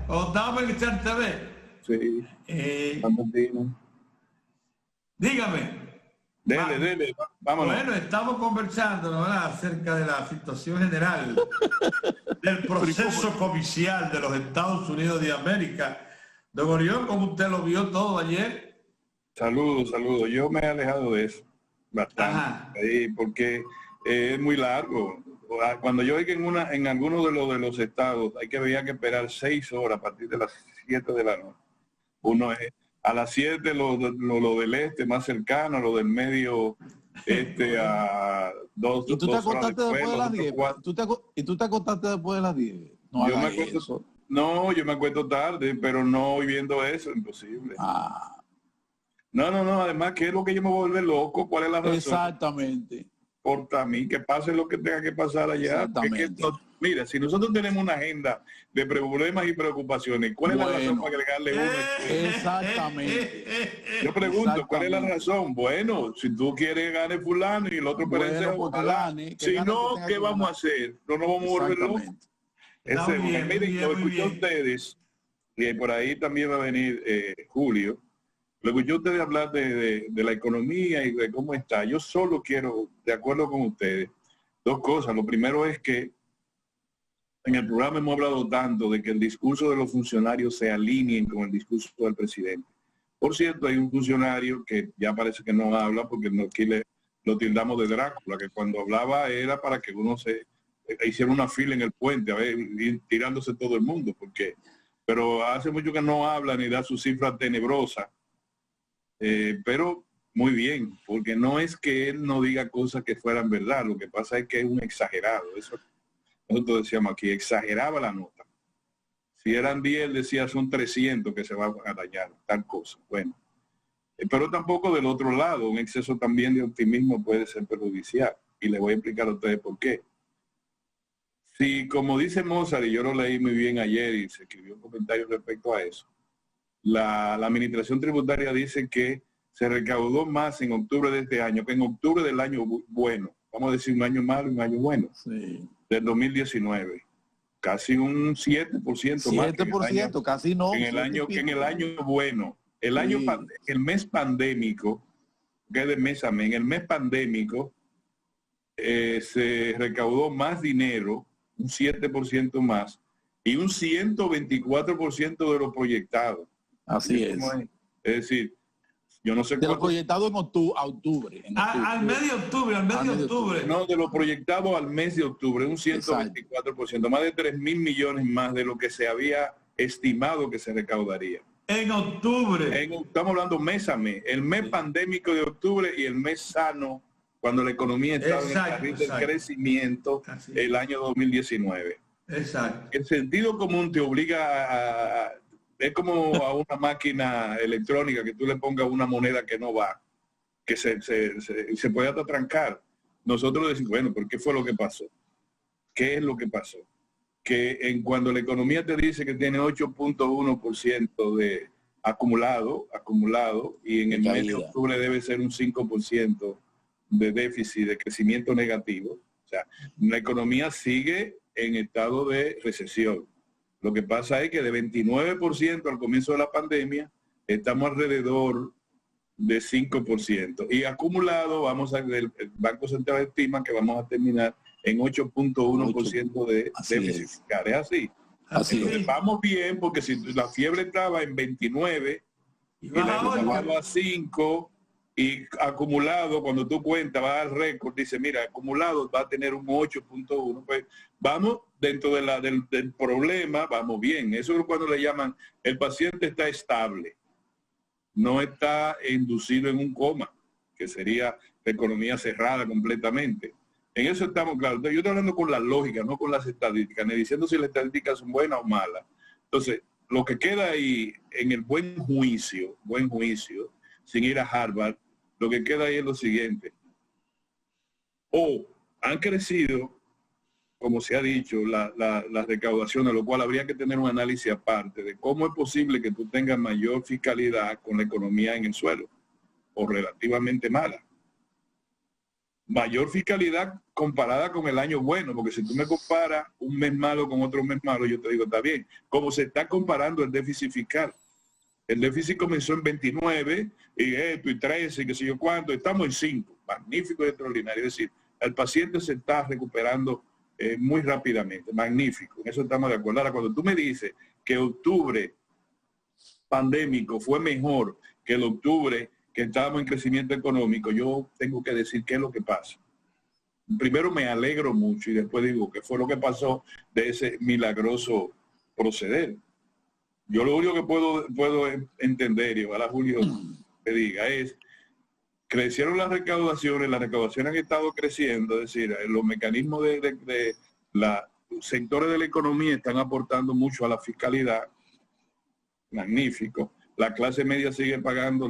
O estaba en Echar TV. Sí. Eh, Argentino. dígame. Dele, vámonos. Bueno, estamos conversando, ¿verdad?, acerca de la situación general del proceso comercial de los Estados Unidos de América. Don Orión, ¿cómo usted lo vio todo ayer? Saludos. Yo me he alejado de eso bastante, porque es muy largo. Cuando yo vi que en algunos de los estados había que esperar 6 horas a partir de las 7 de la noche. Uno es a las 7 lo del este más cercano, lo del medio a 2 ¿Y tú te horas acostaste después de las 10? ¿Y tú te acostaste después de las 10? No yo me hagas acuesto, eso. no, yo me acuesto tarde, pero no hoy viendo eso, imposible. No, además, ¿qué es lo que yo me voy a volver loco? ¿Cuál es la razón? Exactamente. Por mí, que pase lo que tenga que pasar allá. Exactamente. Mira, si nosotros tenemos una agenda de problemas y preocupaciones, ¿cuál es la razón para agregarle una? Exactamente. Yo pregunto, ¿cuál es la razón? Bueno, si tú quieres gane fulano y el otro bueno, porque gane, si gane, no, ¿qué vamos a hacer? No nos vamos a volver locos. Miren, lo escuché a ustedes, y por ahí también va a venir Julio. Lo escuché a ustedes hablar de la economía y de cómo está. Yo solo quiero, de acuerdo con ustedes, 2 cosas. Lo primero es que en el programa hemos hablado tanto de que el discurso de los funcionarios se alineen con el discurso del presidente. Por cierto, hay un funcionario que ya parece que no habla porque aquí lo tildamos de Drácula, que cuando hablaba era para que uno se hiciera una fila en el puente, a ver, ir tirándose todo el mundo, pero hace mucho que no habla ni da su cifra tenebrosa. Pero muy bien, porque no es que él no diga cosas que fueran verdad, lo que pasa es que es un exagerado. Eso nosotros decíamos aquí, exageraba la nota. Si eran 10, decía son 300 que se va a dañar, tal cosa. Bueno, pero tampoco del otro lado, un exceso también de optimismo puede ser perjudicial. Y le voy a explicar a ustedes por qué. Si, como dice Mozart, y yo lo leí muy bien ayer y se escribió un comentario respecto a eso, la administración tributaria dice que se recaudó más en octubre de este año que en octubre del año bueno. Vamos a decir un año malo y un año bueno. Sí. Del 2019. Casi un 7% más. 7%, casi no. En el año bueno. El mes pandémico, que es de mes a mes, en el mes pandémico se recaudó más dinero, un 7% más, y un 124% de lo proyectado. Así es. Es decir, yo no sé de lo proyectado en octubre. Al mes de octubre. No, de lo proyectado al mes de octubre, un 124%, más de 3.000 millones más de lo que se había estimado que se recaudaría. En octubre. Estamos hablando mes a mes. El mes pandémico de octubre y el mes sano, cuando la economía estaba en el carril del crecimiento, el año 2019. Exacto. El sentido común te obliga es como a una máquina electrónica que tú le pongas una moneda que no va, que se puede hasta trancar. Nosotros decimos, bueno, ¿pero qué fue lo que pasó? ¿Qué es lo que pasó? Que cuando la economía te dice que tiene 8.1% de acumulado, y en el mes de octubre debe ser un 5% de déficit, de crecimiento negativo, o sea, la economía sigue en estado de recesión. Lo que pasa es que de 29% al comienzo de la pandemia, estamos alrededor de 5%. Y acumulado, el Banco Central estima que vamos a terminar en 8.1% de déficit fiscal. ¿Es así? Así es. Vamos bien, porque si la fiebre estaba en 29 y la hemos bajado a 5, y acumulado, cuando tú cuentas, va al récord, dice, mira, acumulado va a tener un 8.1. Pues vamos dentro del problema, vamos bien. Eso es cuando le llaman, el paciente está estable, no está inducido en un coma, que sería la economía cerrada completamente. En eso estamos claros. Yo estoy hablando con la lógica, no con las estadísticas, ni diciendo si las estadísticas son buenas o malas. Entonces, lo que queda ahí en el buen juicio, sin ir a Harvard, lo que queda ahí es lo siguiente. O han crecido, como se ha dicho, las recaudaciones, lo cual habría que tener un análisis aparte de cómo es posible que tú tengas mayor fiscalidad con la economía en el suelo, o relativamente mala. mayor fiscalidad comparada con el año bueno, porque si tú me comparas un mes malo con otro mes malo, yo te digo, está bien. Como se está comparando el déficit fiscal. El déficit comenzó en 29 y esto y 13 y qué sé yo cuánto, estamos en 5. Magnífico y extraordinario. Es decir, el paciente se está recuperando muy rápidamente. Magnífico. En eso estamos de acuerdo. Ahora, cuando tú me dices que octubre pandémico fue mejor que el octubre que estábamos en crecimiento económico, yo tengo que decir qué es lo que pasa. Primero me alegro mucho y después digo qué fue lo que pasó de ese milagroso proceder. Yo lo único que puedo entender, y ojalá Julio me diga, es crecieron las recaudaciones han estado creciendo, es decir, los mecanismos de los sectores de la economía están aportando mucho a la fiscalidad. Magnífico. La clase media sigue pagando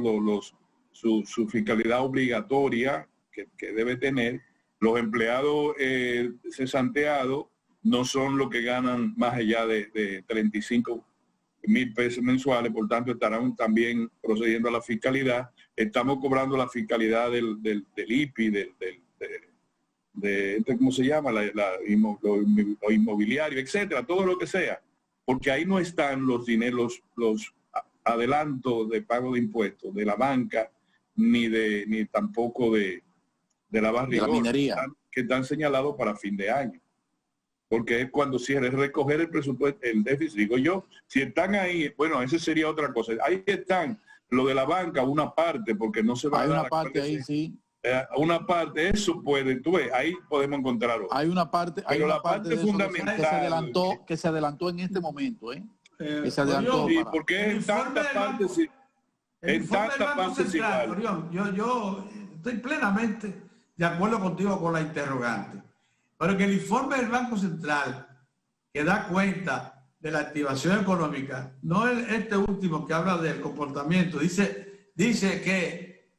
su fiscalidad obligatoria que debe tener. Los empleados cesanteados no son los que ganan más allá de 35,000 pesos mensuales, por tanto estarán también procediendo a la fiscalidad. Estamos cobrando la fiscalidad del IPI, ¿cómo se llama? Lo inmobiliario, etcétera, todo lo que sea, porque ahí no están los dineros, los adelantos de pago de impuestos de la banca, ni tampoco de la barriga, la minería, que están señalados para fin de año. Porque es cuando cierre, recoger el presupuesto, el déficit. Digo yo, si están ahí, bueno, esa sería otra cosa. Ahí están, lo de la banca, una parte, porque no se va a dar. Hay una parte ahí, sí. Una parte, eso puede, tú ves, ahí podemos encontrar otra. Hay una parte, pero la parte fundamental que se adelantó en este momento, que se adelantó. Sí, porque en tantas partes, en tantas partes igual. Yo estoy plenamente de acuerdo contigo con la interrogante. Pero que el informe del Banco Central, que da cuenta de la activación económica, no este último que habla del comportamiento, dice que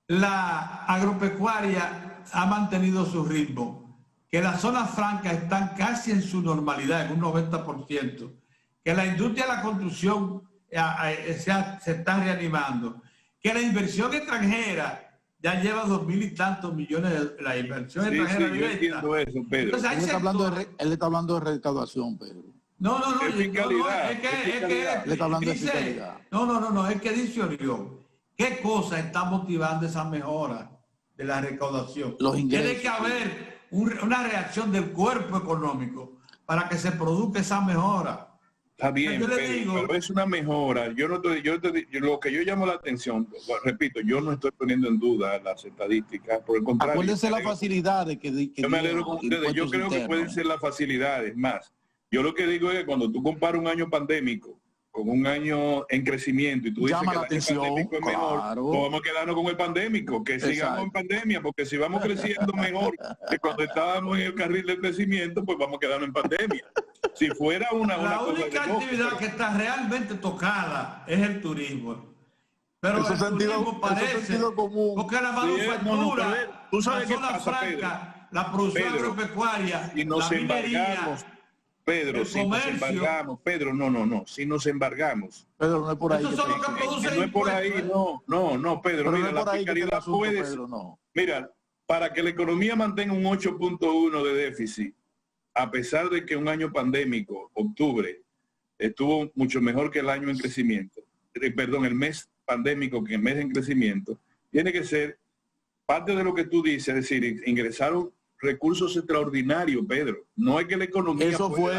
la agropecuaria ha mantenido su ritmo, que las zonas francas están casi en su normalidad, en un 90%, que la industria de la construcción se está reanimando, que la inversión extranjera ya lleva 2.000 y tantos millones de la inversión extranjera. Sí, yo entiendo eso, Pedro. Entonces, él está hablando de recaudación, Pedro. No, es fiscalidad. Es que él está hablando dice, de fiscalidad. No, es que dice Orión, ¿qué cosa está motivando esa mejora de la recaudación? Los ingresos. Tiene que haber una reacción del cuerpo económico para que se produzca esa mejora. Está bien, pero es una mejora. Lo que yo llamo la atención, repito, yo no estoy poniendo en duda las estadísticas, por el contrario. Acuérdense las facilidades yo me alegro con ustedes. Yo creo que pueden ser las facilidades más. Yo lo que digo es que cuando tú comparas un año pandémico con un año en crecimiento y tú dices que el año pandémico es mejor, pues vamos a quedarnos con el pandémico, que sigamos en pandemia, porque si vamos creciendo mejor que cuando estábamos en el carril del crecimiento, pues vamos a quedarnos en pandemia. Si fuera la única actividad que está realmente tocada es el turismo. Pero el turismo parece, porque la manufactura, tú sabes la zona franca, la producción agropecuaria, la minería, Pedro, si nos embargamos, Pedro, si nos embargamos. Pedro, no es por ahí. Eso son los que producen. No es por ahí, no, Pedro, mira, la fiscalidad puede. Mira, para que la economía mantenga un 8.1 de déficit, a pesar de que un año pandémico, octubre, estuvo mucho mejor que el año en crecimiento, el mes pandémico que el mes en crecimiento, tiene que ser parte de lo que tú dices, es decir, ingresaron recursos extraordinarios, Pedro. No es que la economía... Eso fue.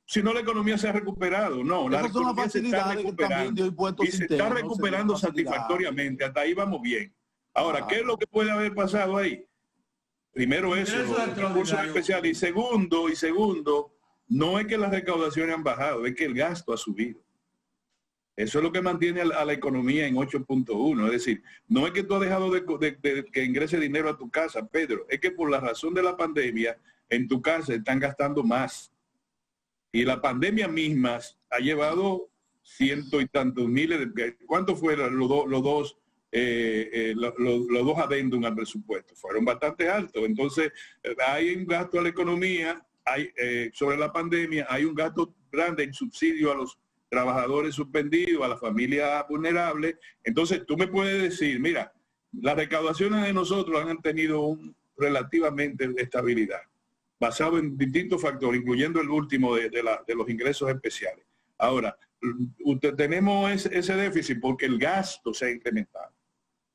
Si no, la economía se ha recuperado. No, la economía se está recuperando. Y se está recuperando satisfactoriamente. Hasta ahí vamos bien. Ahora, ¿qué es lo que puede haber pasado ahí? Primero eso, los recursos especiales. Y segundo, no es que las recaudaciones han bajado, es que el gasto ha subido. Eso es lo que mantiene a la economía en 8.1. Es decir, no es que tú has dejado de que ingrese dinero a tu casa, Pedro. Es que por la razón de la pandemia, en tu casa están gastando más. Y la pandemia misma ha llevado cientos y tantos miles de... ¿Cuánto fueron los dos adendum al presupuesto? Fueron bastante altos. Entonces, hay un gasto a la economía, sobre la pandemia, hay un gasto grande en subsidio a los trabajadores suspendidos, a las familias vulnerables. Entonces, tú me puedes decir, mira, las recaudaciones de nosotros han tenido relativamente de estabilidad, basado en distintos factores, incluyendo el último de los ingresos especiales. Ahora, tenemos ese déficit porque el gasto se ha incrementado.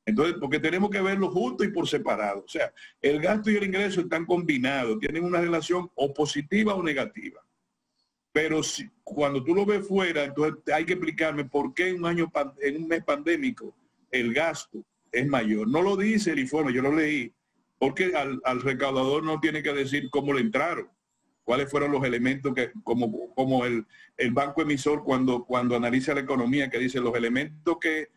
Entonces, porque tenemos que verlo juntos y por separado. O sea, el gasto y el ingreso están combinados, tienen una relación o positiva o negativa. Pero cuando tú lo ves fuera, entonces hay que explicarme por qué en un mes pandémico el gasto es mayor. No lo dice el informe, yo lo leí, porque al recaudador no tiene que decir cómo le entraron, cuáles fueron los elementos que, como el banco emisor cuando analiza la economía, que dice los elementos que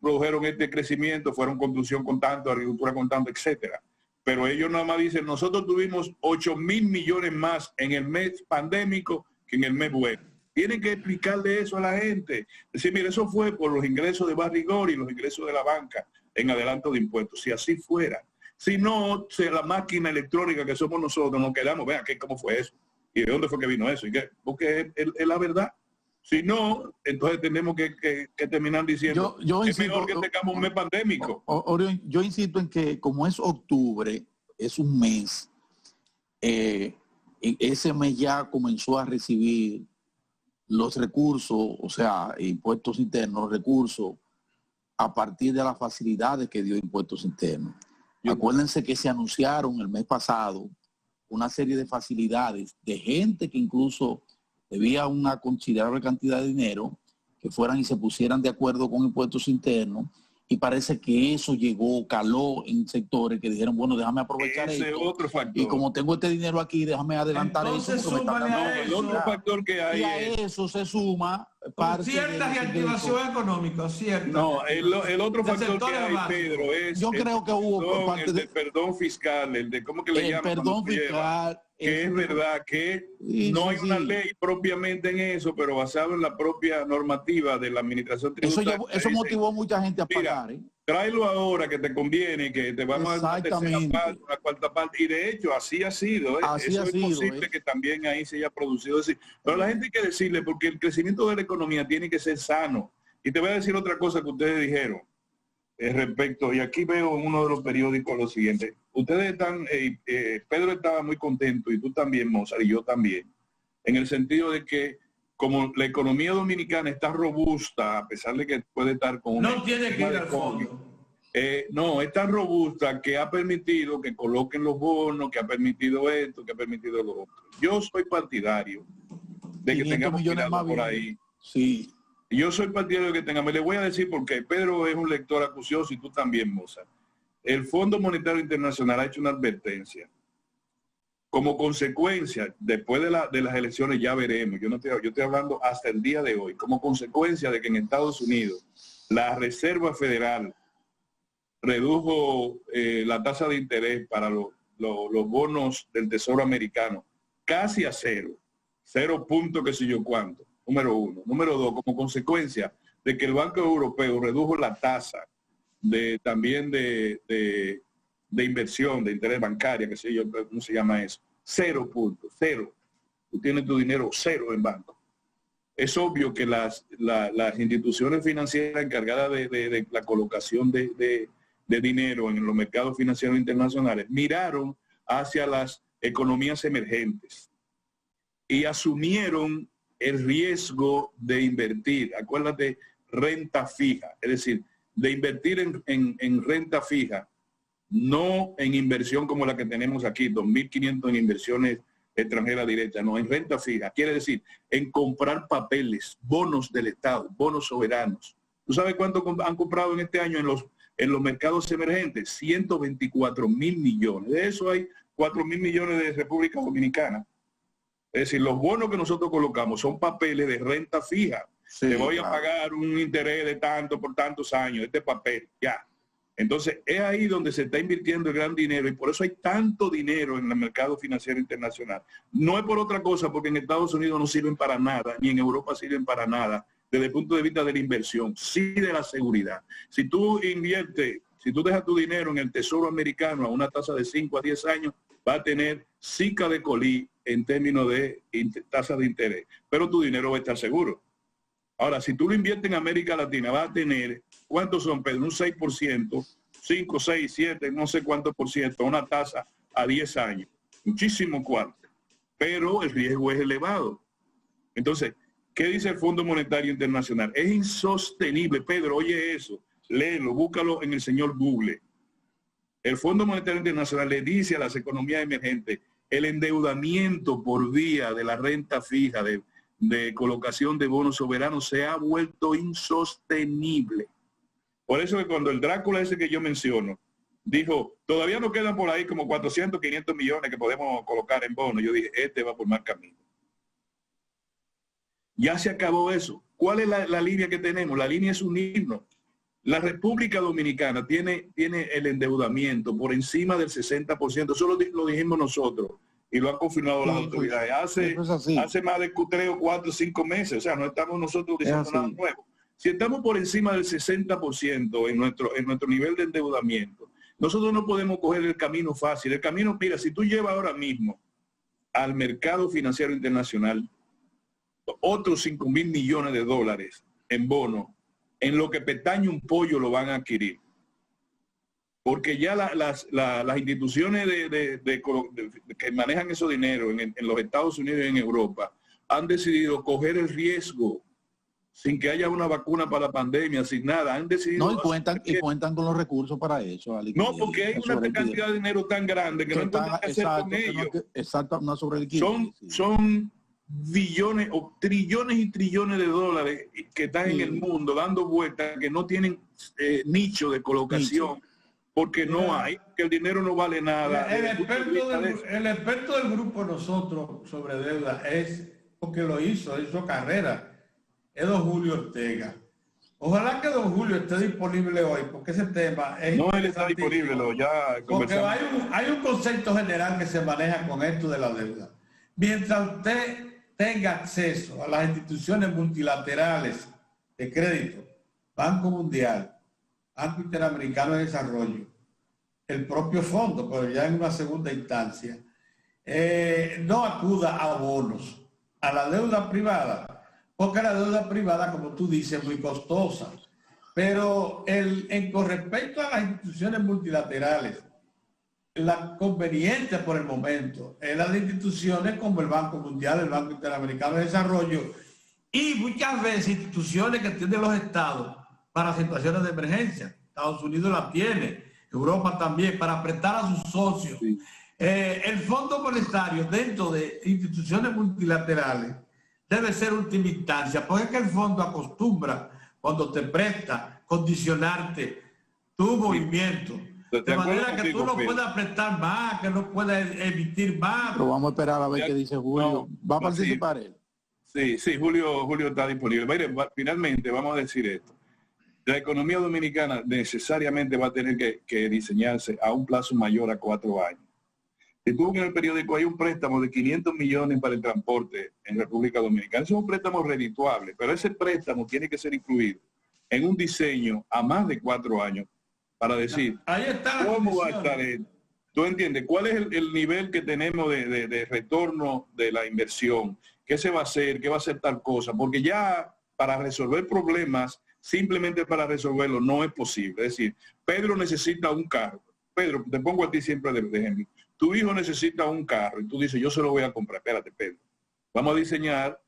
produjeron este crecimiento fueron construcción con tanto, agricultura con tanto, etcétera. Pero ellos nada más dicen, nosotros tuvimos 8.000 millones más en el mes pandémico que en el mes bueno. Tienen que explicarle eso a la gente. Decir, mire, eso fue por los ingresos de Barrigor y los ingresos de la banca en adelanto de impuestos. Si así fuera. Si no, la máquina electrónica que somos nosotros nos quedamos, vean, ¿cómo fue eso? ¿Y de dónde fue que vino eso? ¿Y qué? Porque es la verdad. Si no, entonces tenemos que terminar diciendo es mejor que tengamos un mes pandémico. Orión, yo insisto en que como es octubre, es un mes, ese mes ya comenzó a recibir los recursos, o sea, impuestos internos, recursos, a partir de las facilidades que dio impuestos internos. Acuérdense que se anunciaron el mes pasado una serie de facilidades de gente que incluso debía una considerable cantidad de dinero, que fueran y se pusieran de acuerdo con impuestos internos, y parece que eso caló en sectores que dijeron, bueno, déjame aprovechar esto, otro factor. Y como tengo este dinero aquí, déjame adelantar eso. El otro factor que hay, y a eso se suma cierta reactivación económica, cierta. No, el otro factor que hay, Pedro, es yo creo que hubo el de perdón fiscal, el de ¿cómo que le llaman? Perdón fiscal. Que es verdad que no hay una ley propiamente en eso, pero basado en la propia normativa de la administración tributaria. Eso motivó a mucha gente a pagar. Tráelo ahora que te conviene, que te vamos a dar una tercera parte, una cuarta parte. Y de hecho, así ha sido. Eso es posible que también ahí se haya producido. Pero a la gente hay que decirle, porque el crecimiento de la economía tiene que ser sano. Y te voy a decir otra cosa que ustedes dijeron respecto, y aquí veo en uno de los periódicos lo siguiente. Ustedes están, Pedro estaba muy contento, y tú también, Mozart, y yo también, en el sentido de que como la economía dominicana está robusta, a pesar de que puede estar con no tiene que ir al fondo. No, es tan robusta que ha permitido que coloquen los bonos, que ha permitido esto, que ha permitido lo otro. Yo soy partidario de que tengamos cuidado por ahí. Sí. Yo soy partidario de que tengamos. Le voy a decir porque Pedro es un lector acucioso y tú también, Mozart. El Fondo Monetario Internacional ha hecho una advertencia. Como consecuencia, después de las elecciones ya veremos, yo estoy hablando hasta el día de hoy, como consecuencia de que en Estados Unidos la Reserva Federal redujo la tasa de interés para los bonos del Tesoro americano casi a cero punto qué sé yo cuánto, número uno. Número dos, como consecuencia de que el Banco Europeo redujo la tasa también de inversión, de interés bancaria, que sé yo, ¿cómo se llama eso? 0 puntos, cero. Tú tienes tu dinero cero en banco. Es obvio que las instituciones financieras encargadas de la colocación de dinero en los mercados financieros internacionales miraron hacia las economías emergentes y asumieron el riesgo de invertir. Acuérdate, renta fija, es decir, de invertir en renta fija, no en inversión como la que tenemos aquí, 2.500 en inversiones extranjeras directas, no, en renta fija. Quiere decir, en comprar papeles, bonos del Estado, bonos soberanos. ¿Tú sabes cuánto han comprado en este año en los mercados emergentes? 124.000 millones. De eso hay 4.000 millones de República Dominicana. Es decir, los bonos que nosotros colocamos son papeles de renta fija. Sí, te voy a pagar un interés de tanto por tantos años, este papel, ya. Entonces, es ahí donde se está invirtiendo el gran dinero y por eso hay tanto dinero en el mercado financiero internacional. No es por otra cosa, porque en Estados Unidos no sirven para nada, ni en Europa sirven para nada, desde el punto de vista de la inversión, sí de la seguridad. Si tú inviertes, si tú dejas tu dinero en el Tesoro americano a una tasa de 5 a 10 años, va a tener cica de colí en términos de tasa de interés, pero tu dinero va a estar seguro. Ahora, si tú lo inviertes en América Latina, va a tener, ¿cuántos son, Pedro? Un 6% 5, 6, 7, no sé cuánto por ciento, una tasa a 10 años. Muchísimo cuarto. Pero el riesgo es elevado. Entonces, ¿qué dice el Fondo Monetario Internacional? Es insostenible. Pedro, oye eso, léelo, búscalo en el señor Google. El Fondo Monetario Internacional le dice a las economías emergentes, el endeudamiento por vía de la renta fija, de colocación de bonos soberanos, se ha vuelto insostenible. Por eso que cuando el Drácula ese que yo menciono, dijo, todavía nos quedan por ahí como 400, 500 millones que podemos colocar en bonos, yo dije, este va por mal camino. Ya se acabó eso. ¿Cuál es la línea que tenemos? La línea es unirnos. La República Dominicana tiene el endeudamiento por encima del 60%. Eso lo dijimos nosotros y lo han confirmado las autoridades. Hace más de 3 o 4 o 5 meses. O sea, no estamos nosotros diciendo nada nuevo. Si estamos por encima del 60% en nuestro nivel de endeudamiento, nosotros no podemos coger el camino fácil. El camino, mira, si tú llevas ahora mismo al mercado financiero internacional otros 5.000 millones de dólares en bonos, en lo que pestañe un pollo lo van a adquirir. Porque ya las instituciones que manejan esos dineros en los Estados Unidos y en Europa han decidido coger el riesgo sin que haya una vacuna para la pandemia, sin nada. Han decidido... No, y cuentan con los recursos para eso. No, porque hay una cantidad de dinero tan grande que no encuentran qué hacer con ellos. Exacto, una sobreliquidez. Son billones o trillones y trillones de dólares que están en el mundo dando vueltas, que no tienen nicho de colocación, porque no hay, que el dinero no vale nada. El experto del grupo nosotros sobre deuda es, porque lo hizo carrera, es don Julio Ortega. Ojalá que don Julio esté disponible hoy, porque ese tema es... No, él está disponible, ya conversamos. Porque hay un concepto general que se maneja con esto de la deuda. Mientras usted tenga acceso a las instituciones multilaterales de crédito, Banco Mundial, Banco Interamericano de Desarrollo, el propio fondo, pero ya en una segunda instancia, no acuda a bonos, a la deuda privada, porque la deuda privada, como tú dices, es muy costosa. Pero con respecto a las instituciones multilaterales, la conveniente por el momento es las instituciones como el Banco Mundial, el Banco Interamericano de Desarrollo y muchas veces instituciones que tienen los estados para situaciones de emergencia. Estados Unidos la tiene, Europa también, para prestar a sus socios. Sí. El Fondo Monetario dentro de instituciones multilaterales debe ser última instancia, porque es que el fondo acostumbra, cuando te presta, condicionarte tu movimiento. De manera que tú no puedas prestar más, que no puedas emitir más. Pero vamos a esperar a ver qué dice Julio. ¿Va a participar él? Sí, Julio está disponible. Mire, finalmente vamos a decir esto. La economía dominicana necesariamente va a tener que diseñarse a un plazo mayor a 4 años. Si tú en el periódico hay un préstamo de 500 millones para el transporte en República Dominicana, eso es un préstamo redituable, pero ese préstamo tiene que ser incluido en un diseño a más de 4 años para decir, ahí está ¿cómo va a estar él? ¿Tú entiendes? ¿Cuál es el nivel que tenemos de retorno de la inversión? ¿Qué se va a hacer? ¿Qué va a hacer tal cosa? Porque ya para resolver problemas, simplemente para resolverlo, no es posible. Es decir, Pedro necesita un carro. Pedro, te pongo a ti siempre de ejemplo. Tu hijo necesita un carro y tú dices, yo se lo voy a comprar. Espérate, Pedro. Vamos a diseñar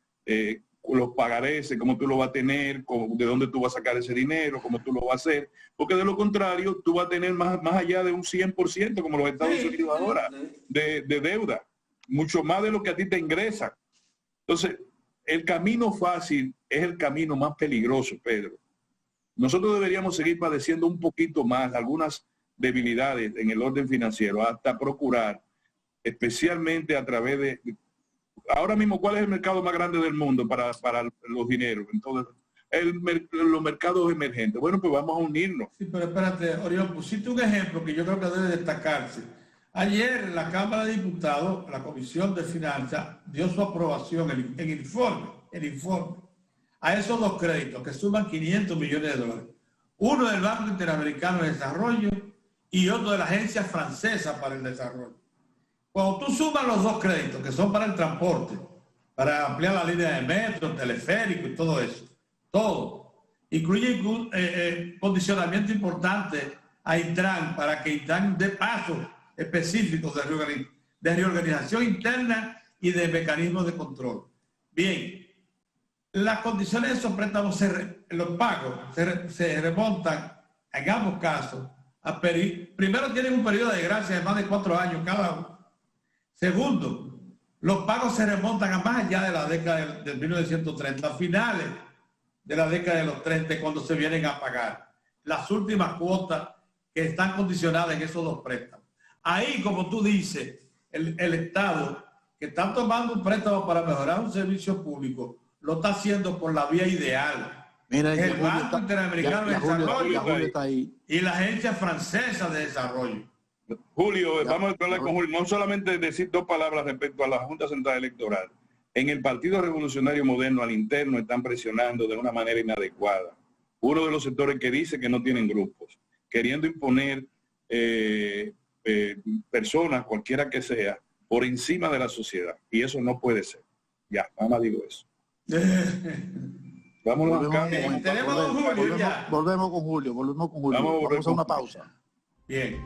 los pagarés, cómo tú lo vas a tener, de dónde tú vas a sacar ese dinero, cómo tú lo vas a hacer, porque de lo contrario tú vas a tener más allá de un 100%, como los Estados Unidos ahora, de deuda, mucho más de lo que a ti te ingresa. Entonces, el camino fácil es el camino más peligroso, Pedro. Nosotros deberíamos seguir padeciendo un poquito más algunas debilidades en el orden financiero, hasta procurar, especialmente a través de... Ahora mismo, ¿cuál es el mercado más grande del mundo para los dineros? Entonces, los mercados emergentes. Bueno, pues vamos a unirnos. Sí, pero espérate, Orión, pusiste un ejemplo que yo creo que debe destacarse. Ayer en la Cámara de Diputados, la Comisión de Finanzas dio su aprobación en el informe a esos 2 créditos que suman 500 millones de dólares. Uno del Banco Interamericano de Desarrollo y otro de la Agencia Francesa para el Desarrollo. Cuando tú sumas los 2 créditos, que son para el transporte, para ampliar la línea de metro, teleférico y todo eso, todo, incluye condicionamiento importante a Intran para que Intran dé pasos específicos de reorganización interna y de mecanismos de control. Bien, las condiciones de esos préstamos, los pagos, se remontan en ambos casos a primero tienen un periodo de gracia de más de 4 años cada uno. Segundo, los pagos se remontan a más allá de la década del 1930, a finales de la década de los 30, cuando se vienen a pagar las últimas cuotas que están condicionadas en esos 2 préstamos. Ahí, como tú dices, el Estado, que está tomando un préstamo para mejorar un servicio público, lo está haciendo por la vía ideal. Mira, el Banco Interamericano de Desarrollo y la Agencia Francesa de Desarrollo. Julio, vamos a hablar con Julio. No solamente decir 2 palabras respecto a la Junta Central Electoral. En el Partido Revolucionario Moderno, al interno, están presionando de una manera inadecuada. Uno de los sectores que dice que no tienen grupos, queriendo imponer personas, cualquiera que sea, por encima de la sociedad. Y eso no puede ser. Ya, nada más digo eso. Volvemos con Julio. Vamos a una pausa. Bien.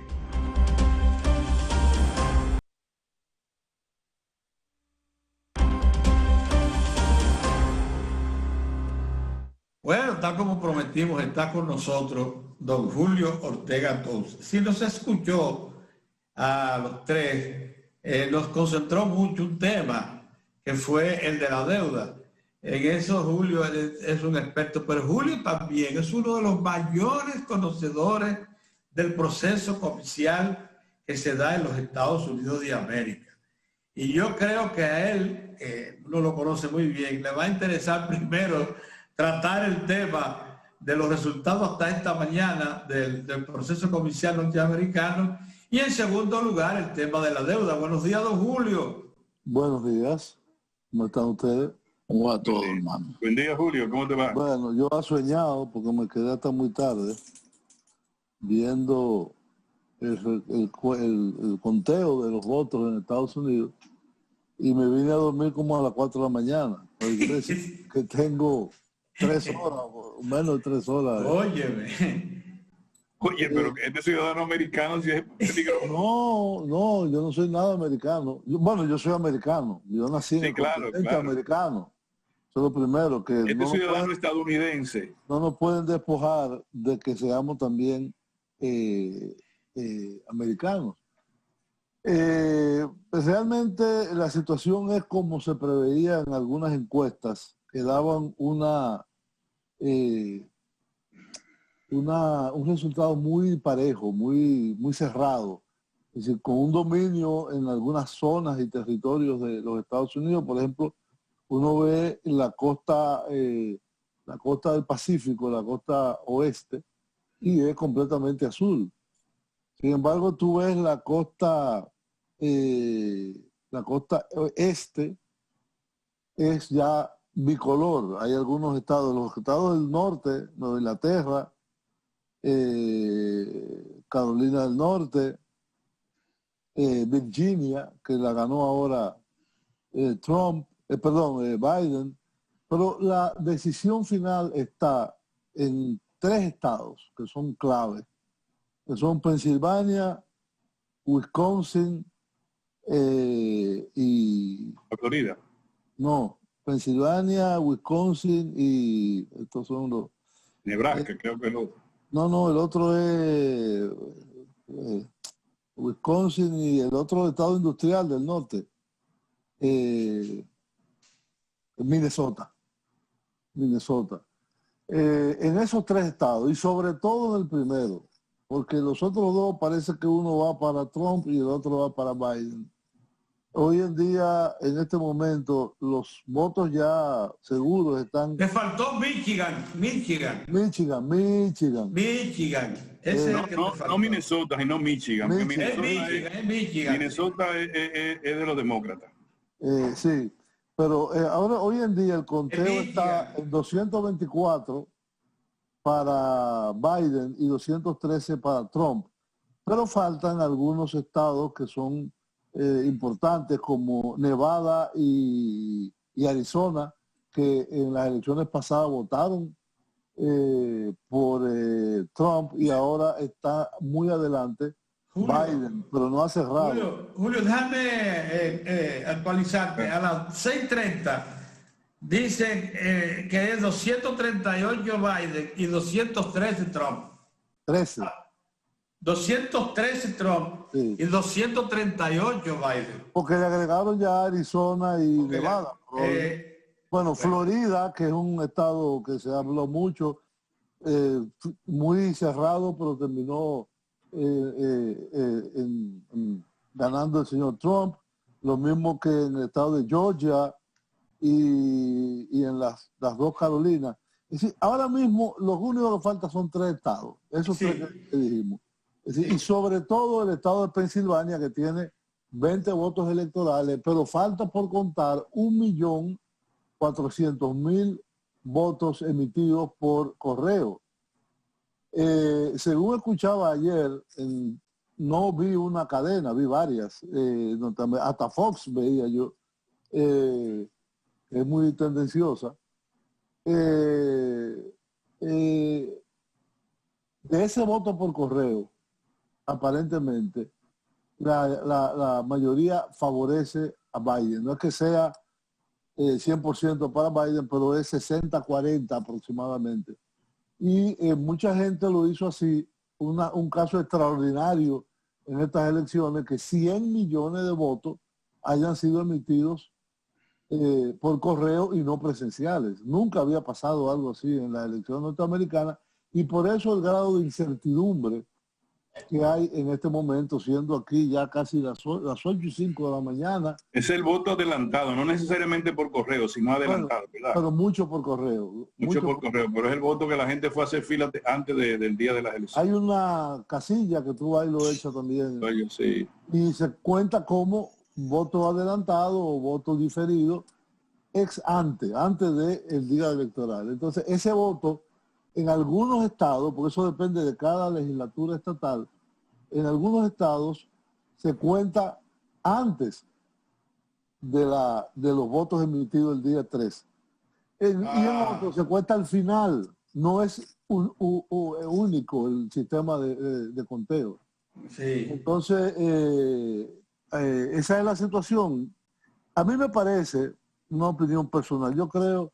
Bueno, tal como prometimos, está con nosotros don Julio Ortega Tous. Si nos escuchó a los 3, nos concentró mucho un tema que fue el de la deuda. En eso Julio es un experto, pero Julio también es uno de los mayores conocedores del proceso comercial que se da en los Estados Unidos de América. Y yo creo que a él, uno lo conoce muy bien, le va a interesar primero tratar el tema de los resultados hasta esta mañana del proceso comercial norteamericano y en segundo lugar el tema de la deuda. Buenos días, don Julio. Buenos días. ¿Cómo están ustedes? ¿Cómo va todo, hermano? Buen día, Julio. ¿Cómo te va? Bueno, yo he soñado porque me quedé hasta muy tarde viendo el conteo de los votos en Estados Unidos y me vine a dormir como a las 4 de la mañana. Que tengo 3 horas, menos de 3 horas. Oye, pero que este ciudadano americano si es peligroso. No, yo no soy nada americano. Yo soy americano. Yo nací en el continente americano. Eso es lo primero. Que este ciudadano estadounidense. No nos pueden despojar de que seamos también americanos. Realmente la situación es como se preveía en algunas encuestas que daban un resultado muy parejo, muy cerrado. Es decir, con un dominio en algunas zonas y territorios de los Estados Unidos. Por ejemplo, uno ve la costa del Pacífico, la costa oeste, y es completamente azul. Sin embargo, tú ves la costa este, es ya bicolor. Hay algunos estados, los estados del norte, Nueva Inglaterra, Carolina del Norte, Virginia, que la ganó ahora Biden, pero la decisión final está en 3 estados que son claves, que son Pensilvania, Wisconsin y... Florida. No, Pensilvania, Wisconsin y estos son los... Nebraska, creo que no. No, el otro es Wisconsin y el otro estado industrial del norte, Minnesota. En esos 3 estados y sobre todo en el primero, porque los otros 2 parece que uno va para Trump y el otro va para Biden. Hoy en día, en este momento, los votos ya seguros están... Le faltó Michigan. Ese es el que no Minnesota, sino Michigan. Minnesota es de los demócratas. Sí, pero ahora hoy en día el conteo está en 224 para Biden y 213 para Trump. Pero faltan algunos estados que son importantes como Nevada y Arizona, que en las elecciones pasadas votaron por Trump y ahora está muy adelante Biden, pero no ha cerrado. Julio, déjame actualizarte. A las 6:30 dicen que es 238 Biden y 213 Trump. 13. 213 Trump Sí. y 238 Biden. Porque le agregaron ya Arizona y Nevada. Bueno, Florida, que es un estado que se habló mucho, muy cerrado, pero terminó ganando el señor Trump. Lo mismo que en el estado de Georgia y en las dos Carolinas. Es decir, ahora mismo los únicos que faltan son 3 estados. Esos Sí. 3 que dijimos. Es decir, y sobre todo el estado de Pensilvania, que tiene 20 votos electorales, pero falta por contar 1.400.000 votos emitidos por correo. Según escuchaba ayer, no vi una cadena, vi varias, hasta Fox veía yo, es muy tendenciosa. De ese voto por correo, aparentemente, la mayoría favorece a Biden. No es que sea 100% para Biden, pero es 60-40 aproximadamente. Y mucha gente lo hizo así, un caso extraordinario en estas elecciones, que 100 millones de votos hayan sido emitidos por correo y no presenciales. Nunca había pasado algo así en la elección norteamericana, y por eso el grado de incertidumbre que hay en este momento, siendo aquí ya casi las 8:05 de la mañana. Es el voto adelantado, no necesariamente por correo, sino adelantado, Bueno, ¿verdad? pero mucho por correo. Mucho por correo, pero es el voto que la gente fue a hacer fila antes del día de las elecciones. Hay una casilla que tú ahí lo echas también. Oye, sí. Y se cuenta como voto adelantado o voto diferido antes del día electoral. Entonces, ese voto en algunos estados, porque eso depende de cada legislatura estatal, en algunos estados se cuenta antes de los votos emitidos el día 3. Y en otros se cuenta al final. No es único el sistema de conteo. Sí. Entonces, esa es la situación. A mí me parece, una opinión personal, yo creo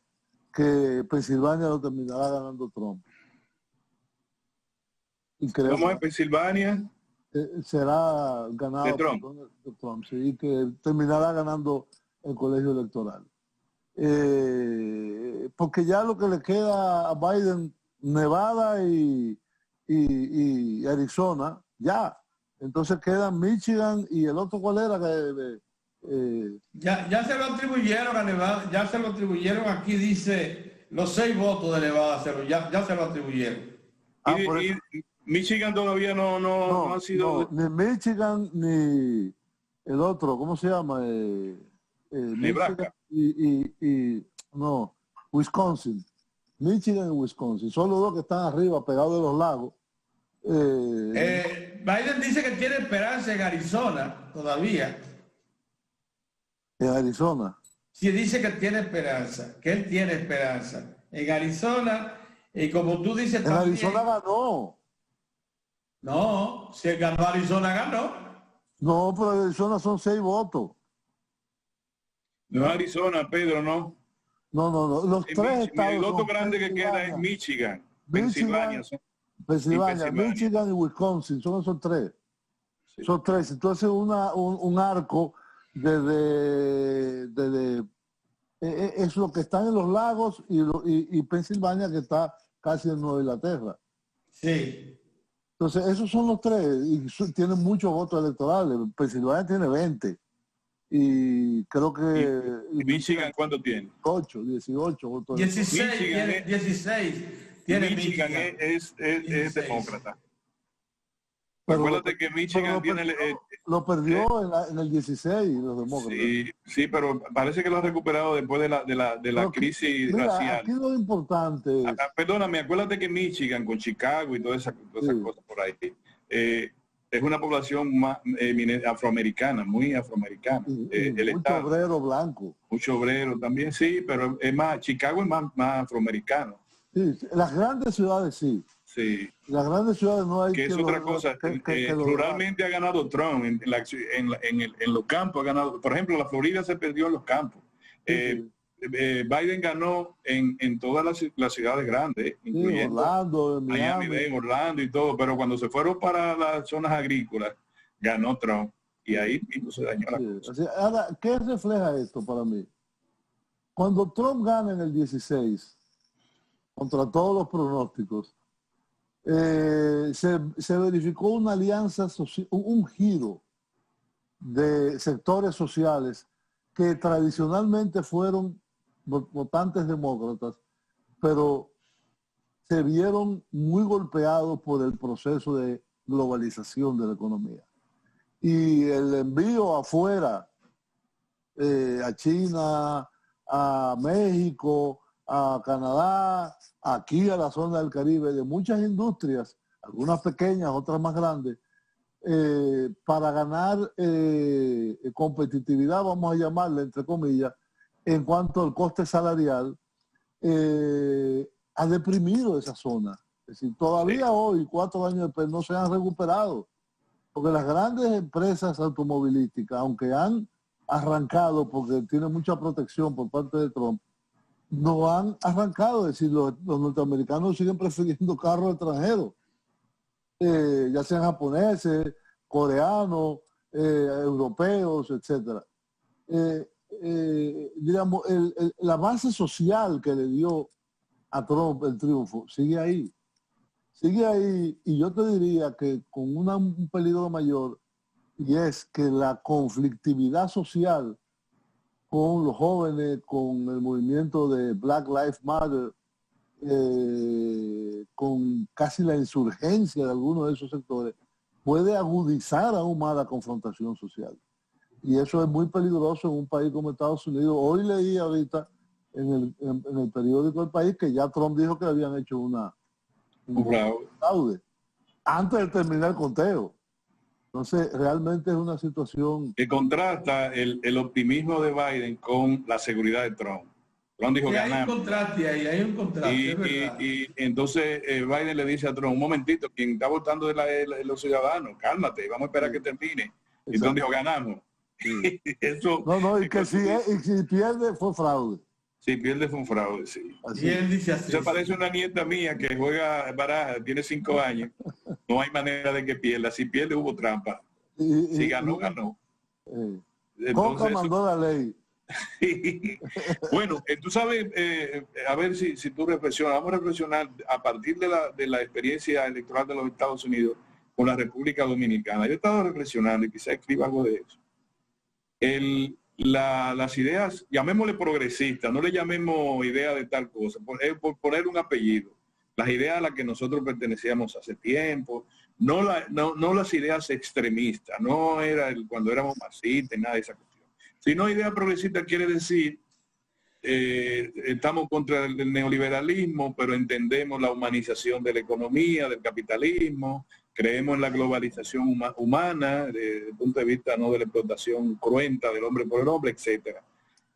que Pensilvania lo terminará ganando Trump. Y creo ¿Cómo en Pensilvania? será ganado de Trump. por Trump, sí, y que terminará ganando el colegio electoral. Porque ya lo que le queda a Biden, Nevada y Arizona, ya. Entonces quedan Michigan y el otro, ¿cuál era? Ya se lo atribuyeron a Nevada, ya se lo atribuyeron, aquí dice los 6 votos de Nevada, ya se lo atribuyeron. Y Michigan todavía no ha sido... No, ni Michigan ni el otro, ¿cómo se llama? Nebraska. No, Wisconsin. Michigan y Wisconsin. Son los dos que están arriba, pegados de los lagos. Biden dice que tiene esperanza en Arizona todavía. En Arizona. Sí, dice que tiene esperanza, que él tiene esperanza. En Arizona, y como tú dices En también... Arizona ganó. No, si él ganó Arizona, ganó. No, pero en Arizona son 6 votos. No es Arizona, Pedro, no. No. Los 3 estados. El otro son grande que queda es Michigan. Pensilvania. Pensilvania, Michigan y Wisconsin, son esos 3. Sí. Son 3. Entonces un arco desde es lo que están en los lagos y Pensilvania, que está casi en Nueva Inglaterra. Sí. Entonces esos son los 3 y tienen muchos votos electorales. Pensilvania tiene 20 y creo que... ¿Y Michigan cuánto tiene? 18 votos. 16, Michigan tiene 16. Tiene Michigan es 16. demócrata. Pero acuérdate que Michigan tiene... lo perdió en el 16 los demócratas. Sí, pero parece que lo ha recuperado después de la crisis racial. Aquí lo importante es... Perdóname, acuérdate que Michigan con Chicago y todas esas cosas por ahí, es una población más afroamericana, muy afroamericana. Mucho obrero blanco. Mucho obrero también, sí, pero es más, Chicago es más afroamericano. Sí, las grandes ciudades sí. Sí. Las grandes ciudades no hay que es otra cosa. Ruralmente ha ganado Trump en los campos, ha ganado. Por ejemplo, la Florida se perdió en los campos. Biden ganó en todas las ciudades grandes, incluyendo Orlando, Miami, Orlando y todo, pero cuando se fueron para las zonas agrícolas, ganó Trump. Y ahí mismo se dañó la cosa. Ahora, ¿qué refleja esto para mí? Cuando Trump gana en el 16, contra todos los pronósticos, se verificó una alianza, un giro de sectores sociales que tradicionalmente fueron votantes demócratas, pero se vieron muy golpeados por el proceso de globalización de la economía. Y el envío afuera, a China, a México, a Canadá, aquí a la zona del Caribe, de muchas industrias, algunas pequeñas, otras más grandes, para ganar competitividad, vamos a llamarle, entre comillas, en cuanto al coste salarial, ha deprimido esa zona. Es decir, todavía hoy, 4 años después, no se han recuperado, porque las grandes empresas automovilísticas, aunque han arrancado, porque tienen mucha protección por parte de Trump, no han arrancado. Es decir, los norteamericanos siguen prefiriendo carros extranjeros, ya sean japoneses, coreanos, europeos, etc. Digamos, la base social que le dio a Trump el triunfo sigue ahí. Sigue ahí, y yo te diría que con un peligro mayor, y es que la conflictividad social con los jóvenes, con el movimiento de Black Lives Matter, con casi la insurgencia de algunos de esos sectores, puede agudizar aún más la confrontación social. Y eso es muy peligroso en un país como Estados Unidos. Hoy leí ahorita en el periódico El País que ya Trump dijo que habían hecho un fraude antes de terminar el conteo. Entonces, realmente es una situación que contrasta el optimismo de Biden con la seguridad de Trump. Trump dijo ganamos. Hay un contraste ahí, hay un contraste. Y entonces Biden le dice a Trump, un momentito, quien está votando es los ciudadanos, cálmate, vamos a esperar que termine. Y Trump dijo, ganamos. Sí. Eso, y que si pierde fue fraude. Si pierde fue un fraude, sí. Y él dice así. Se parece una nieta mía que juega baraja, tiene 5 años. No hay manera de que pierda. Si pierde hubo trampa. Si ganó, ganó. Coca mandó la ley. Bueno, tú sabes, a ver si tú reflexionas. Vamos a reflexionar a partir de la experiencia electoral de los Estados Unidos con la República Dominicana. Yo he estado reflexionando y quizá escriba algo de eso. Las ideas, llamémosle progresistas, no le llamemos idea de tal cosa, por poner un apellido. Las ideas a las que nosotros pertenecíamos hace tiempo, no las ideas extremistas, no era cuando éramos masistas, nada de esa cuestión. Sino idea progresista quiere decir, estamos contra el neoliberalismo, pero entendemos la humanización de la economía, del capitalismo, creemos en la globalización humana, desde el punto de vista no de la explotación cruenta del hombre por el hombre, etc.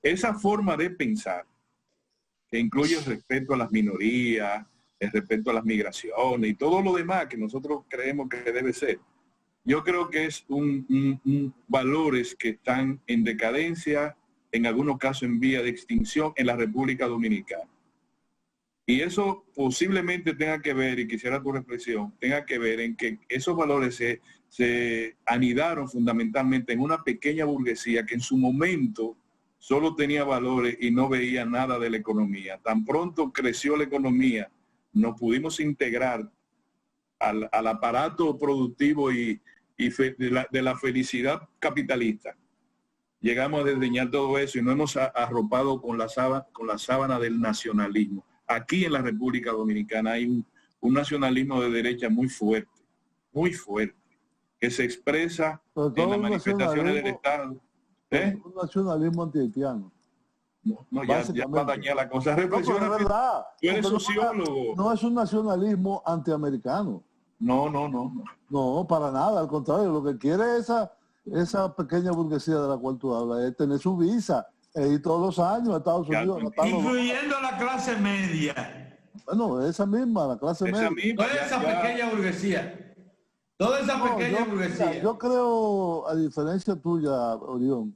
Esa forma de pensar, que incluye el respeto a las minorías, el respeto a las migraciones y todo lo demás que nosotros creemos que debe ser, yo creo que es valores que están en decadencia, en algunos casos en vía de extinción en la República Dominicana. Y eso posiblemente tenga que ver, y quisiera tu reflexión, tenga que ver en que esos valores se anidaron fundamentalmente en una pequeña burguesía que en su momento solo tenía valores y no veía nada de la economía. Tan pronto creció la economía, nos pudimos integrar al aparato productivo y de la felicidad capitalista. Llegamos a desdeñar todo eso y nos hemos arropado con la sábana del nacionalismo. Aquí en la República Dominicana hay un nacionalismo de derecha muy fuerte, que se expresa en las manifestaciones del Estado. Un nacionalismo antihaitiano. No, ya va a dañar la cosa. Reflexiona, no, verdad, tú eres sociólogo. No es un nacionalismo antiamericano. No, para nada, al contrario, lo que quiere esa pequeña burguesía de la cual tú hablas es tener su visa. Y todos los años a Estados Unidos. Incluyendo la clase media. Bueno, esa misma, la clase media. Toda esa pequeña burguesía. Toda esa pequeña burguesía. Yo creo, a diferencia tuya, Orión,